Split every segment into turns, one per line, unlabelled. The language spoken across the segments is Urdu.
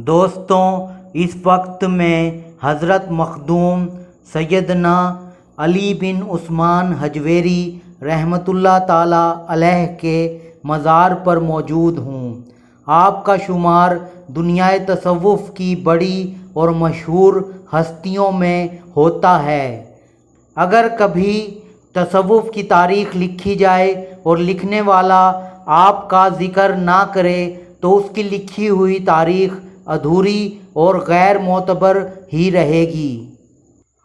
دوستوں، اس وقت میں حضرت مخدوم سیدنا علی بن عثمان حجویری رحمۃ اللہ تعالیٰ علیہ کے مزار پر موجود ہوں۔ آپ کا شمار دنیائے تصوف کی بڑی اور مشہور ہستیوں میں ہوتا ہے۔ اگر کبھی تصوف کی تاریخ لکھی جائے اور لکھنے والا آپ کا ذکر نہ کرے تو اس کی لکھی ہوئی تاریخ ادھوری اور غیر معتبر ہی رہے گی۔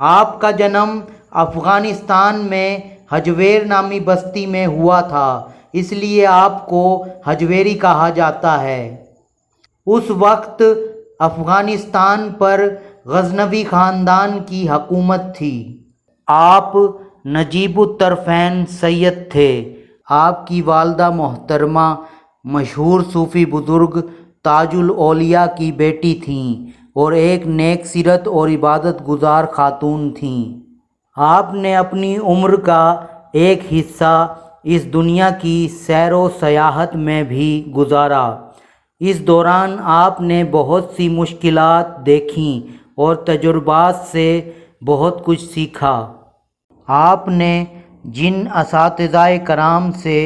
آپ کا جنم افغانستان میں حجویر نامی بستی میں ہوا تھا، اس لیے آپ کو حجویری کہا جاتا ہے۔ اس وقت افغانستان پر غزنوی خاندان کی حکومت تھی۔ آپ نجیب الطرفین سید تھے۔ آپ کی والدہ محترمہ مشہور صوفی بزرگ تاج الاولیاء کی بیٹی تھیں اور ایک نیک سیرت اور عبادت گزار خاتون تھیں۔ آپ نے اپنی عمر کا ایک حصہ اس دنیا کی سیر و سیاحت میں بھی گزارا۔ اس دوران آپ نے بہت سی مشکلات دیکھیں اور تجربات سے بہت کچھ سیکھا۔ آپ نے جن اساتذہ کرام سے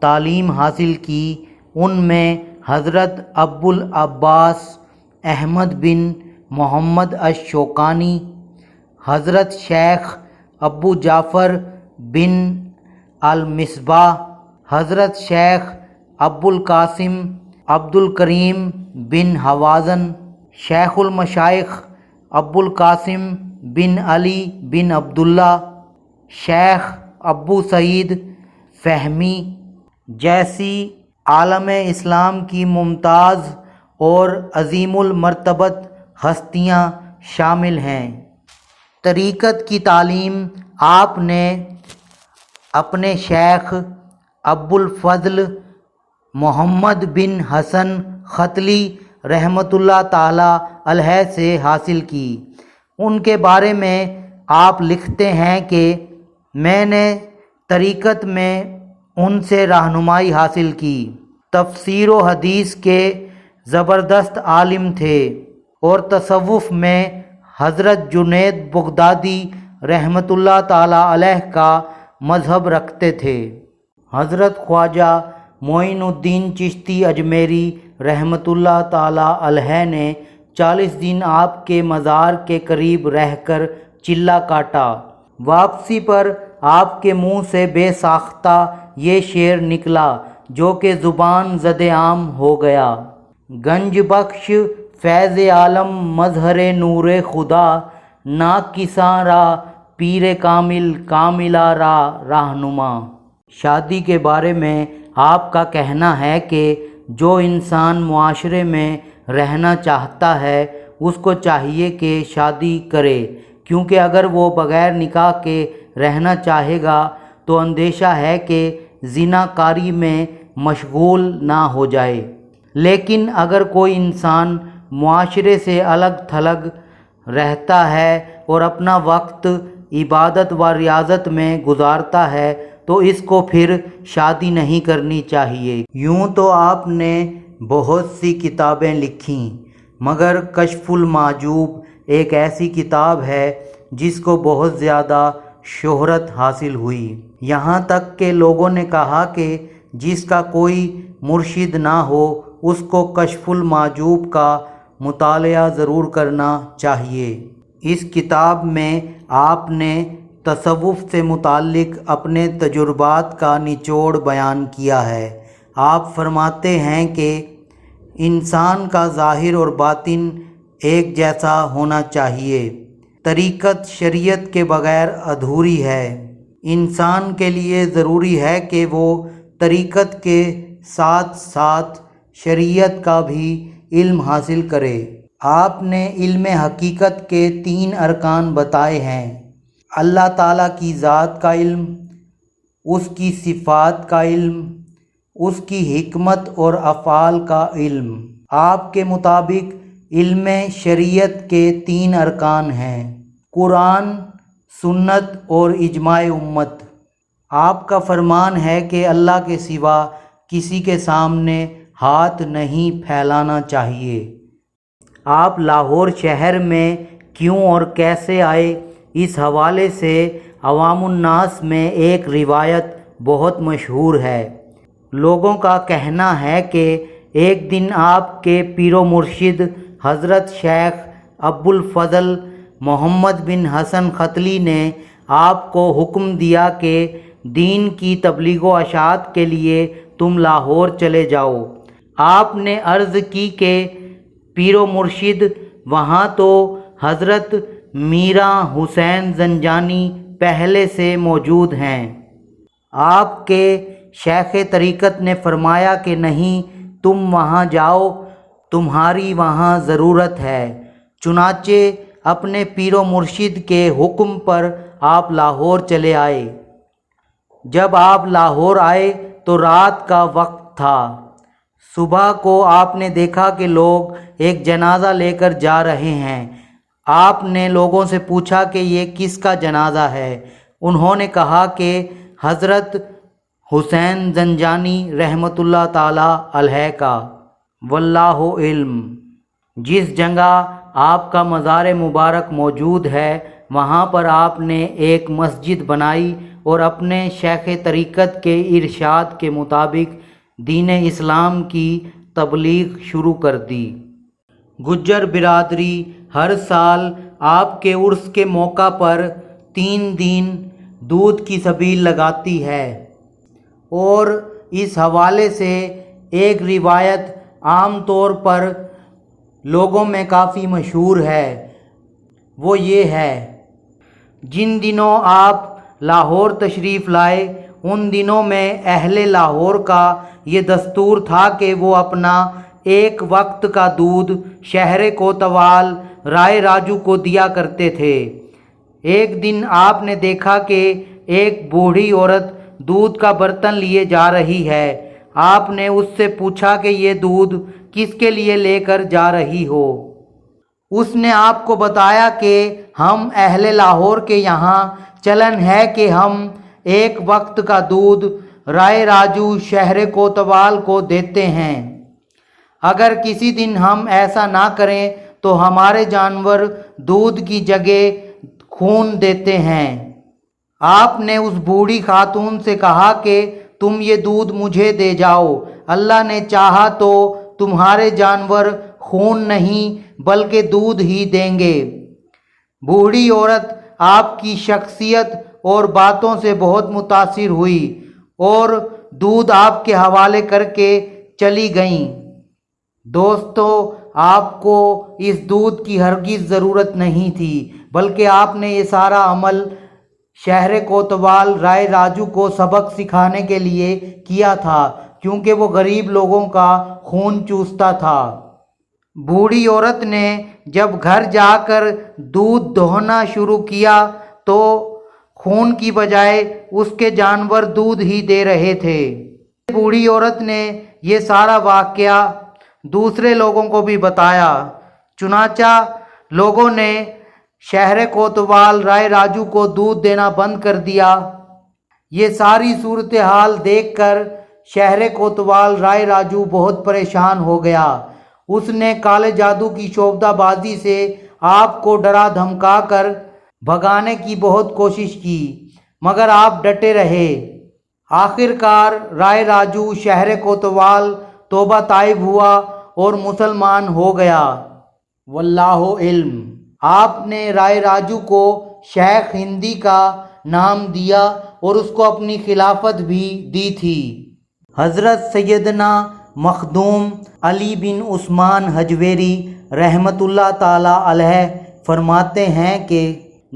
تعلیم حاصل کی ان میں حضرت ابو العباس احمد بن محمد الشوکانی، حضرت شیخ ابو جعفر بن المصباح، حضرت شیخ ابو القاسم عبد الکریم بن حوازن، شیخ المشائخ ابو القاسم بن علی بن عبداللہ، شیخ ابو سعید فہمی جیسی عالم اسلام کی ممتاز اور عظیم المرتبت ہستیاں شامل ہیں۔ طریقت کی تعلیم آپ نے اپنے شیخ ابو الفضل محمد بن حسن ختلی رحمۃ اللہ تعالیٰ علیہ سے حاصل کی۔ ان کے بارے میں آپ لکھتے ہیں کہ میں نے طریقت میں ان سے رہنمائی حاصل کی۔ تفسیر و حدیث کے زبردست عالم تھے اور تصوف میں حضرت جنید بغدادی رحمۃ اللہ تعالیٰ علیہ کا مذہب رکھتے تھے۔ حضرت خواجہ معین الدین چشتی اجمیری رحمۃ اللہ تعالیٰ علیہ نے 40 دن آپ کے مزار کے قریب رہ کر چلہ کاٹا۔ واپسی پر آپ کے منہ سے بے ساختہ یہ شعر نکلا جو کہ زبان زد عام ہو گیا: گنج بخش فیض عالم مظہر نور خدا، ناقصاں را پیر کامل کاملہ را رہنما۔ شادی کے بارے میں آپ کا کہنا ہے کہ جو انسان معاشرے میں رہنا چاہتا ہے اس کو چاہیے کہ شادی کرے، کیونکہ اگر وہ بغیر نکاح کے رہنا چاہے گا تو اندیشہ ہے کہ زنا کاری میں مشغول نہ ہو جائے۔ لیکن اگر کوئی انسان معاشرے سے الگ تھلگ رہتا ہے اور اپنا وقت عبادت و ریاضت میں گزارتا ہے تو اس کو پھر شادی نہیں کرنی چاہیے۔ یوں تو آپ نے بہت سی کتابیں لکھیں، مگر کشف المحجوب ایک ایسی کتاب ہے جس کو بہت زیادہ شہرت حاصل ہوئی، یہاں تک کہ لوگوں نے کہا کہ جس کا کوئی مرشد نہ ہو اس کو کشف المحجوب کا مطالعہ ضرور کرنا چاہیے۔ اس کتاب میں آپ نے تصوف سے متعلق اپنے تجربات کا نچوڑ بیان کیا ہے۔ آپ فرماتے ہیں کہ انسان کا ظاہر اور باطن ایک جیسا ہونا چاہیے۔ طریقت شریعت کے بغیر ادھوری ہے۔ انسان کے لیے ضروری ہے کہ وہ طریقت کے ساتھ ساتھ شریعت کا بھی علم حاصل کرے۔ آپ نے علم حقیقت کے 3 ارکان بتائے ہیں: اللہ تعالیٰ کی ذات کا علم، اس کی صفات کا علم، اس کی حکمت اور افعال کا علم۔ آپ کے مطابق علم شریعت کے 3 ارکان ہیں: قرآن، سنت اور اجماع امت۔ آپ کا فرمان ہے کہ اللہ کے سوا کسی کے سامنے ہاتھ نہیں پھیلانا چاہیے۔ آپ لاہور شہر میں کیوں اور کیسے آئے، اس حوالے سے عوام الناس میں ایک روایت بہت مشہور ہے۔ لوگوں کا کہنا ہے کہ ایک دن آپ کے پیر و مرشد حضرت شیخ ابو الفضل محمد بن حسن ختلی نے آپ کو حکم دیا کہ دین کی تبلیغ و اشاعت کے لیے تم لاہور چلے جاؤ۔ آپ نے عرض کی کہ پیر و مرشد وہاں تو حضرت میراں حسین زنجانی پہلے سے موجود ہیں۔ آپ کے شیخ طریقت نے فرمایا کہ نہیں، تم وہاں جاؤ، تمہاری وہاں ضرورت ہے۔ چنانچہ اپنے پیر و مرشد کے حکم پر آپ لاہور چلے آئے۔ جب آپ لاہور آئے تو رات کا وقت تھا۔ صبح کو آپ نے دیکھا کہ لوگ ایک جنازہ لے کر جا رہے ہیں۔ آپ نے لوگوں سے پوچھا کہ یہ کس کا جنازہ ہے؟ انہوں نے کہا کہ حضرت حسین زنجانی رحمۃ اللہ تعالی علیہ کا۔ واللہ علم۔ جس جگہ آپ کا مزار مبارک موجود ہے وہاں پر آپ نے ایک مسجد بنائی اور اپنے شیخ طریقت کے ارشاد کے مطابق دین اسلام کی تبلیغ شروع کر دی۔ گجر برادری ہر سال آپ کے عرس کے موقع پر 3 دن دودھ کی سبیل لگاتی ہے، اور اس حوالے سے ایک روایت عام طور پر لوگوں میں کافی مشہور ہے۔ وہ یہ ہے، جن دنوں آپ لاہور تشریف لائے ان دنوں میں اہل لاہور کا یہ دستور تھا کہ وہ اپنا ایک وقت کا دودھ شہر کوتوال رائے راجو کو دیا کرتے تھے۔ ایک دن آپ نے دیکھا کہ ایک بوڑھی عورت دودھ کا برتن لیے جا رہی ہے۔ آپ نے اس سے پوچھا کہ یہ دودھ کس کے لیے لے کر جا رہی ہو؟ اس نے آپ کو بتایا کہ ہم اہل لاہور کے یہاں چلن ہے کہ ہم ایک وقت کا دودھ رائے راجو شہر کوتوال کو دیتے ہیں۔ اگر کسی دن ہم ایسا نہ کریں تو ہمارے جانور دودھ کی جگہ خون دیتے ہیں۔ آپ نے اس بوڑھی خاتون سے کہا کہ تم یہ دودھ مجھے دے جاؤ، اللہ نے چاہا تو تمہارے جانور خون نہیں بلکہ دودھ ہی دیں گے۔ بوڑھی عورت آپ کی شخصیت اور باتوں سے بہت متاثر ہوئی اور دودھ آپ کے حوالے کر کے چلی گئیں۔ دوستو، آپ کو اس دودھ کی ہرگز ضرورت نہیں تھی، بلکہ آپ نے یہ سارا عمل شہر کوتوال رائے راجو کو سبق سکھانے کے لیے کیا تھا، کیونکہ وہ غریب لوگوں کا خون چوستا تھا۔ بوڑھی عورت نے جب گھر جا کر دودھ دوہنا شروع کیا تو خون کی بجائے اس کے جانور دودھ ہی دے رہے تھے۔ بوڑھی عورت نے یہ سارا واقعہ دوسرے لوگوں کو بھی بتایا، چنانچہ لوگوں نے شہر کوتوال رائے راجو کو دودھ دینا بند کر دیا۔ یہ ساری صورتحال دیکھ کر شہر کوتوال رائے راجو بہت پریشان ہو گیا۔ اس نے کالے جادو کی شعبدہ بازی سے آپ کو ڈرا دھمکا کر بھگانے کی بہت کوشش کی، مگر آپ ڈٹے رہے۔ آخر کار رائے راجو شہر کوتوال توبہ طائب ہوا اور مسلمان ہو گیا۔ واللہ علم۔ آپ نے رائے راجو کو شیخ ہندی کا نام دیا اور اس کو اپنی خلافت بھی دی تھی۔ حضرت سیدنا مخدوم علی بن عثمان حجویری رحمۃ اللہ تعالی علیہ فرماتے ہیں کہ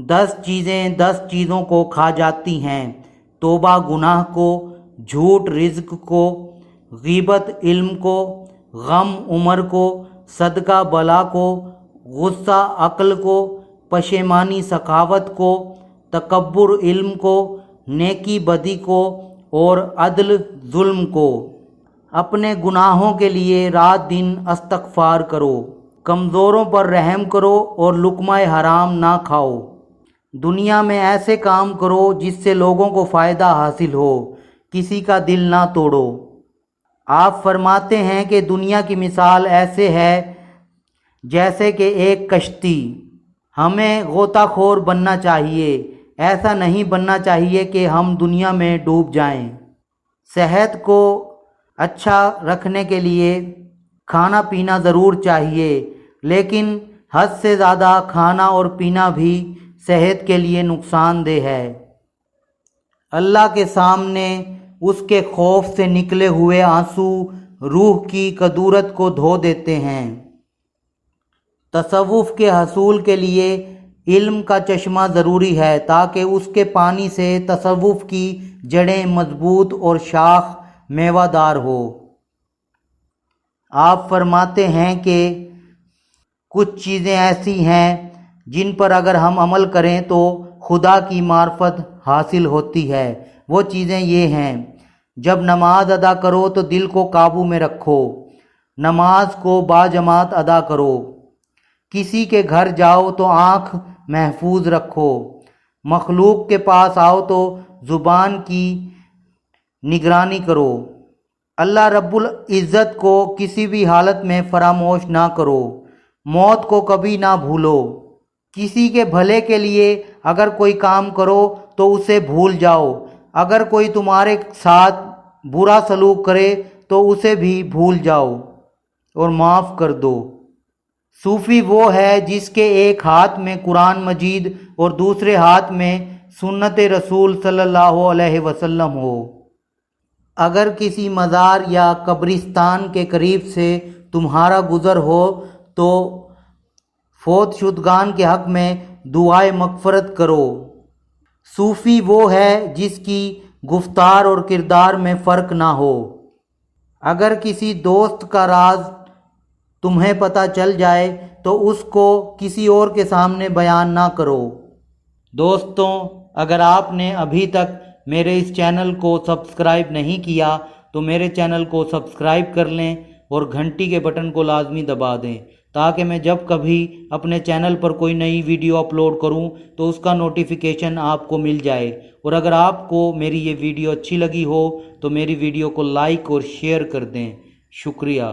10 چیزیں 10 چیزوں کو کھا جاتی ہیں: توبہ گناہ کو، جھوٹ رزق کو، غیبت علم کو، غم عمر کو، صدقہ بلا کو، غصہ عقل کو، پشیمانی سخاوت کو، تکبر علم کو، نیکی بدی کو اور عدل ظلم کو۔ اپنے گناہوں کے لیے رات دن استغفار کرو، کمزوروں پر رحم کرو اور لقمہ حرام نہ کھاؤ۔ دنیا میں ایسے کام کرو جس سے لوگوں کو فائدہ حاصل ہو، کسی کا دل نہ توڑو۔ آپ فرماتے ہیں کہ دنیا کی مثال ایسے ہے جیسے کہ ایک کشتی۔ ہمیں غوطہ خور بننا چاہیے، ایسا نہیں بننا چاہیے کہ ہم دنیا میں ڈوب جائیں۔ صحت کو اچھا رکھنے کے لیے کھانا پینا ضرور چاہیے، لیکن حد سے زیادہ کھانا اور پینا بھی صحت کے لیے نقصان دہ ہے۔ اللہ کے سامنے اس کے خوف سے نکلے ہوئے آنسو روح کی کدورت کو دھو دیتے ہیں۔ تصوف کے حصول کے لیے علم کا چشمہ ضروری ہے تاکہ اس کے پانی سے تصوف کی جڑیں مضبوط اور شاخ میوہ دار ہو۔ آپ فرماتے ہیں کہ کچھ چیزیں ایسی ہیں جن پر اگر ہم عمل کریں تو خدا کی معرفت حاصل ہوتی ہے۔ وہ چیزیں یہ ہیں: جب نماز ادا کرو تو دل کو قابو میں رکھو، نماز کو باجماعت ادا کرو، کسی کے گھر جاؤ تو آنکھ محفوظ رکھو، مخلوق کے پاس آؤ تو زبان کی نگرانی کرو، اللہ رب العزت کو کسی بھی حالت میں فراموش نہ کرو، موت کو کبھی نہ بھولو، کسی کے بھلے کے لیے اگر کوئی کام کرو تو اسے بھول جاؤ، اگر کوئی تمہارے ساتھ برا سلوک کرے تو اسے بھی بھول جاؤ اور معاف کر دو۔ صوفی وہ ہے جس کے ایک ہاتھ میں قرآن مجید اور دوسرے ہاتھ میں سنت رسول صلی اللہ علیہ وسلم ہو۔ اگر کسی مزار یا قبرستان کے قریب سے تمہارا گزر ہو تو فوت شدگان کے حق میں دعائے مغفرت کرو۔ صوفی وہ ہے جس کی گفتار اور کردار میں فرق نہ ہو۔ اگر کسی دوست کا راز تمہیں پتہ چل جائے تو اس کو کسی اور کے سامنے بیان نہ کرو۔ دوستوں، اگر آپ نے ابھی تک میرے اس چینل کو سبسکرائب نہیں کیا تو میرے چینل کو سبسکرائب کر لیں اور گھنٹی کے بٹن کو لازمی دبا دیں تاکہ میں جب کبھی اپنے چینل پر کوئی نئی ویڈیو اپلوڈ کروں تو اس کا نوٹیفیکیشن آپ کو مل جائے۔ اور اگر آپ کو میری یہ ویڈیو اچھی لگی ہو تو میری ویڈیو کو لائک اور شیئر کر دیں۔ شکریہ۔